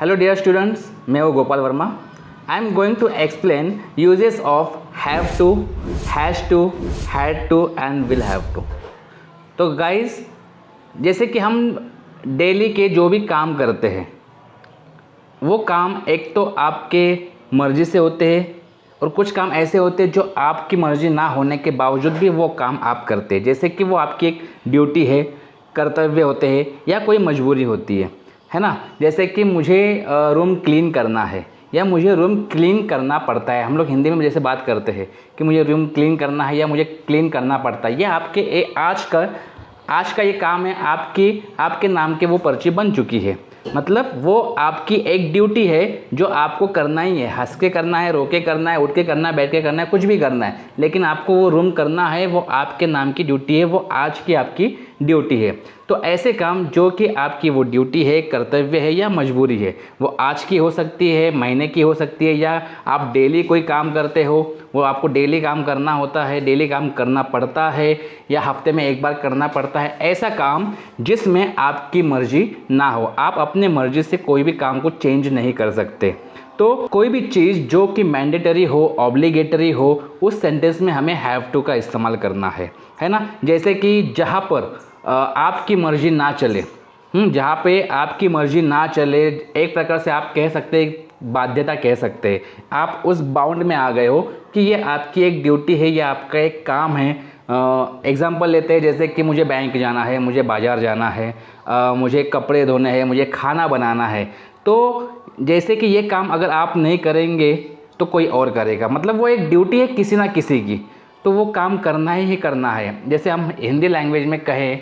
Hello dear students, मैं हूँ Gopal Verma. I am going to explain uses of have to, has to, had to and will have to. तो guys, जैसे कि हम daily के जो भी काम करते हैं वो काम एक तो आपके मर्ज़ी से होते हैं और कुछ काम ऐसे होते हैं जो आपकी मर्ज़ी ना होने के बावजूद भी वो काम आप करते हैं। जैसे कि वो आपकी एक ड्यूटी है, कर्तव्य होते हैं या कोई मजबूरी होती है ना। जैसे कि मुझे रूम क्लीन करना है या मुझे रूम क्लीन करना पड़ता है। हम लोग हिंदी में जैसे बात करते हैं कि मुझे रूम क्लीन करना है या मुझे क्लीन करना पड़ता है। ये आपके आज का ये काम है, आपके नाम के वो पर्ची बन चुकी है। मतलब वो आपकी एक ड्यूटी है जो आपको करना ही है। हंस के करना है, रो के करना है, उठ के करना है, बैठ के करना है, कुछ भी करना है, लेकिन आपको वो रूम करना है। वो आपके नाम की ड्यूटी है, वो आज की आपकी ड्यूटी है। तो ऐसे काम जो कि आपकी वो ड्यूटी है, कर्तव्य है या मजबूरी है, वो आज की हो सकती है, महीने की हो सकती है, या आप डेली कोई काम करते हो, वो आपको डेली काम करना होता है, डेली काम करना पड़ता है, या हफ्ते में एक बार करना पड़ता है। ऐसा काम जिसमें आपकी मर्जी ना हो, आप अपने मर्जी से कोई भी काम को चेंज नहीं कर सकते। तो कोई भी चीज़ जो कि मैंडेटरी हो, ऑब्लिगेटरी हो, उस सेंटेंस में हमें हैव टू का इस्तेमाल करना है ना। जैसे कि जहाँ पर आपकी मर्जी ना चले, जहाँ पे आपकी मर्जी ना चले, एक प्रकार से आप कह सकते हैं, बाध्यता कह सकते हैं। आप उस बाउंड में आ गए हो कि ये आपकी एक ड्यूटी है या आपका एक काम है। एग्जाम्पल लेते हैं, जैसे कि मुझे बैंक जाना है, मुझे बाज़ार जाना है, मुझे कपड़े धोने हैं, मुझे खाना बनाना है। तो जैसे कि ये काम अगर आप नहीं करेंगे तो कोई और करेगा। मतलब वो एक ड्यूटी है किसी ना किसी की, तो वो काम करना ही करना है। जैसे हम हिंदी लैंग्वेज में कहें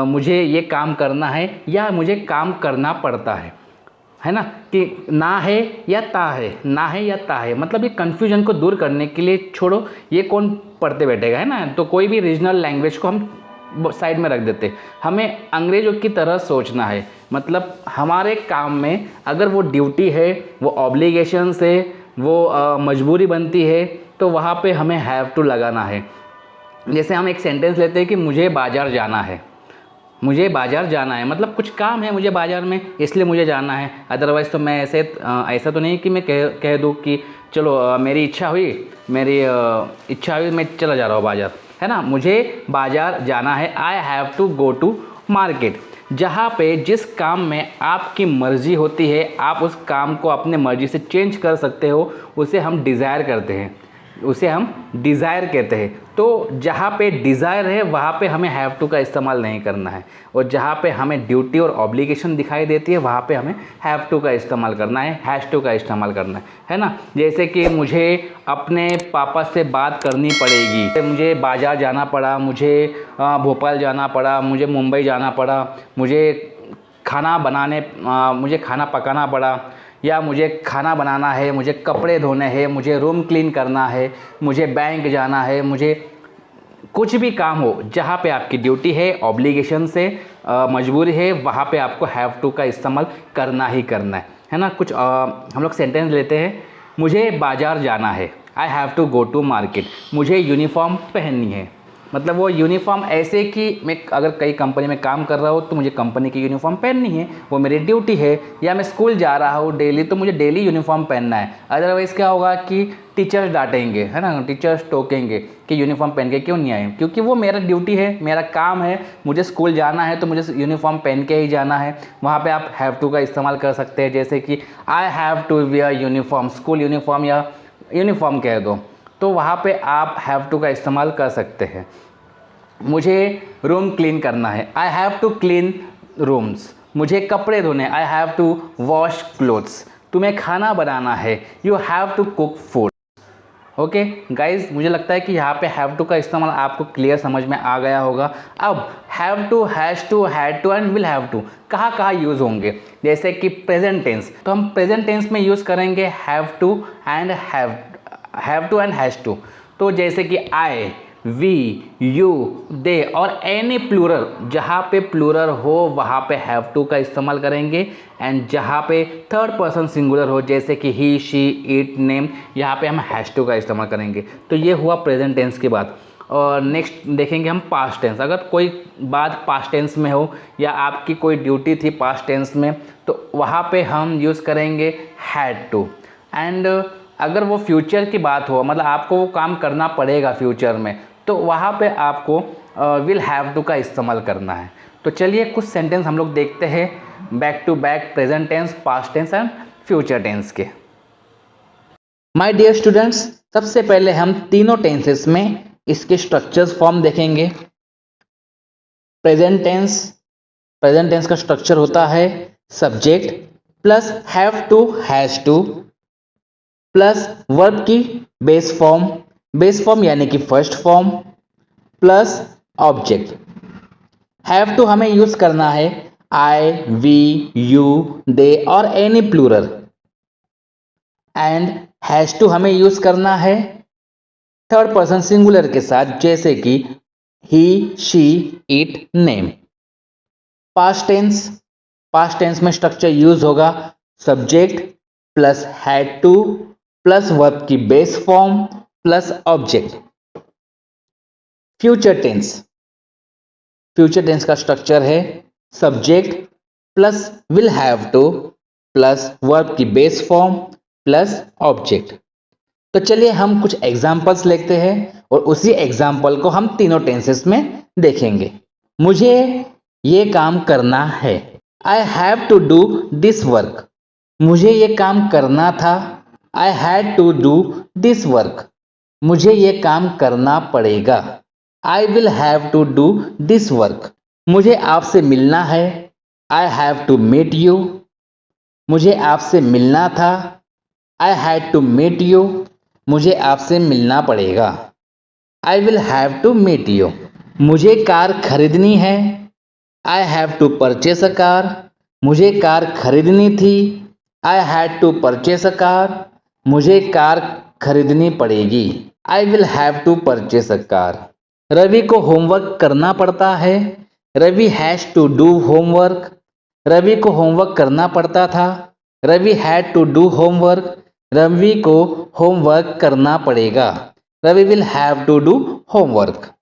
मुझे ये काम करना है या मुझे काम करना पड़ता है ना, कि ना है या ता है, ना है या ता है। मतलब ये कन्फ्यूजन को दूर करने के लिए, छोड़ो ये कौन पढ़ते बैठेगा, है ना। तो कोई भी रीजनल लैंग्वेज को हम साइड में रख देते, हमें अंग्रेज़ों की तरह सोचना है। मतलब हमारे काम में अगर वो ड्यूटी है, वो ऑब्लिगेशन से, वो मजबूरी बनती है, तो वहाँ पे हमें हैव टू लगाना है। जैसे हम एक सेंटेंस लेते हैं कि मुझे बाज़ार जाना है, मुझे बाज़ार जाना है, मतलब कुछ काम है मुझे बाज़ार में, इसलिए मुझे जाना है। अदरवाइज़ तो मैं ऐसा तो नहीं कि मैं कह दूँ कि चलो मेरी इच्छा हुई मैं चला जा रहा हूँ बाज़ार, है ना। मुझे बाज़ार जाना है, I have to go to market. जहाँ पे जिस काम में आपकी मर्ज़ी होती है, आप उस काम को अपने मर्ज़ी से चेंज कर सकते हो, उसे हम डिज़ायर करते हैं, उसे हम डिज़ायर कहते हैं। तो जहाँ पे डिज़ायर है वहाँ पे हमें हैव टू का इस्तेमाल नहीं करना है, और जहाँ पे हमें ड्यूटी और ऑब्लिगेशन दिखाई देती है वहाँ पे हमें हैव टू का इस्तेमाल करना है, हैज़ टू का इस्तेमाल करना है ना। जैसे कि मुझे अपने पापा से बात करनी पड़ेगी, मुझे बाज़ार जाना पड़ा, मुझे भोपाल जाना पड़ा, मुझे मुंबई जाना पड़ा, मुझे खाना पकाना पड़ा, या मुझे खाना बनाना है, मुझे कपड़े धोने हैं, मुझे रूम क्लीन करना है, मुझे बैंक जाना है, मुझे कुछ भी काम हो जहाँ पे आपकी ड्यूटी है, ऑब्लिगेशन से मजबूरी है, वहाँ पे आपको हैव टू का इस्तेमाल करना ही करना है ना। कुछ हम लोग सेंटेंस लेते हैं, मुझे बाज़ार जाना है, I have to go to market. मुझे यूनिफॉर्म पहननी है, मतलब वो यूनिफॉर्म ऐसे कि मैं अगर कई कंपनी में काम कर रहा हूँ तो मुझे कंपनी की यूनिफॉर्म पहननी है, वो मेरी ड्यूटी है। या मैं स्कूल जा रहा हूँ डेली, तो मुझे डेली यूनिफॉर्म पहनना है। अदरवाइज़ क्या होगा कि टीचर्स डांटेंगे, है ना, टीचर्स टोकेंगे कि यूनिफॉर्म पहन के क्यों नहीं आए, क्योंकि वो मेरा ड्यूटी है, मेरा काम है, मुझे स्कूल जाना है तो मुझे यूनिफॉर्म पहन के ही जाना है। वहाँ पर आप हैव टू का इस्तेमाल कर सकते हैं, जैसे कि I have to wear uniform, school uniform या यूनिफॉर्म कह दो, तो वहाँ पे आप हैव टू का इस्तेमाल कर सकते हैं। मुझे रूम क्लीन करना है, I have to clean rooms. मुझे कपड़े धोने, I have to wash clothes. तुम्हें खाना बनाना है, you have to cook food. Okay guys, मुझे लगता है कि यहाँ पे हैव टू का इस्तेमाल आपको क्लियर समझ में आ गया होगा। अब have to, has to, had to and will have to कहाँ कहाँ यूज़ होंगे। जैसे कि प्रेजेंट टेंस, तो हम प्रेजेंट टेंस में यूज़ करेंगे have to and has to. तो जैसे कि आई, वी, यू, दे और एनी प्लूरल, जहाँ पे प्लूरल हो वहाँ पे हैव टू का इस्तेमाल करेंगे। एंड जहाँ पे थर्ड पर्सन सिंगुलर हो, जैसे कि ही, शी, इट, नेम, यहाँ पे हम हैज़ टू का इस्तेमाल करेंगे। तो ये हुआ प्रेजेंट टेंस की बात। और नेक्स्ट देखेंगे हम पास्ट टेंस। अगर कोई बात पास्ट टेंस में हो या आपकी कोई ड्यूटी थी पास्ट टेंस में, तो वहाँ पे हम यूज़ करेंगे हैड टू। एंड अगर वो फ्यूचर की बात हो, मतलब आपको वो काम करना पड़ेगा फ्यूचर में, तो वहाँ पे आपको विल हैव टू का इस्तेमाल करना है। तो चलिए कुछ सेंटेंस हम लोग देखते हैं back to back, present tense, past tense and future tense के। माय डियर स्टूडेंट्स, सबसे पहले हम तीनों टेंसेस में इसके स्ट्रक्चर्स फॉर्म देखेंगे। प्रेजेंट टेंस का स्ट्रक्चर होता है subject plus have to, has to, plus verb की बेस फॉर्म यानी कि first form, plus object. Have to हमें यूज करना है आई, वी, यू, दे और any plural. And has to हमें यूज करना है थर्ड पर्सन सिंगुलर के साथ, जैसे कि he, she, it, name. Past tense में स्ट्रक्चर यूज होगा subject plus had to plus verb की base form plus object. Future tense का स्ट्रक्चर है subject plus will have to plus verb की बेस फॉर्म प्लस ऑब्जेक्ट। तो चलिए हम कुछ एग्जाम्पल्स लेते हैं और उसी एग्जाम्पल को हम तीनों टेंसेस में देखेंगे। मुझे ये काम करना है, I have to do this work. मुझे ये काम करना था, I had to do this work. मुझे ये काम करना पड़ेगा, I will have to do this work. मुझे आपसे मिलना है, I have to meet you. मुझे आपसे मिलना था, I had to meet you. मुझे आपसे मिलना पड़ेगा, I will have to meet you. मुझे कार खरीदनी है, I have to purchase a car. मुझे कार खरीदनी थी, I had to purchase a car. मुझे कार खरीदनी पड़ेगी, I will have to purchase a car. Ravi को होमवर्क करना पड़ता है, Ravi has to do homework. Ravi को होमवर्क करना पड़ता था, Ravi had to do homework. Ravi को होमवर्क करना पड़ेगा, Ravi will have to do homework.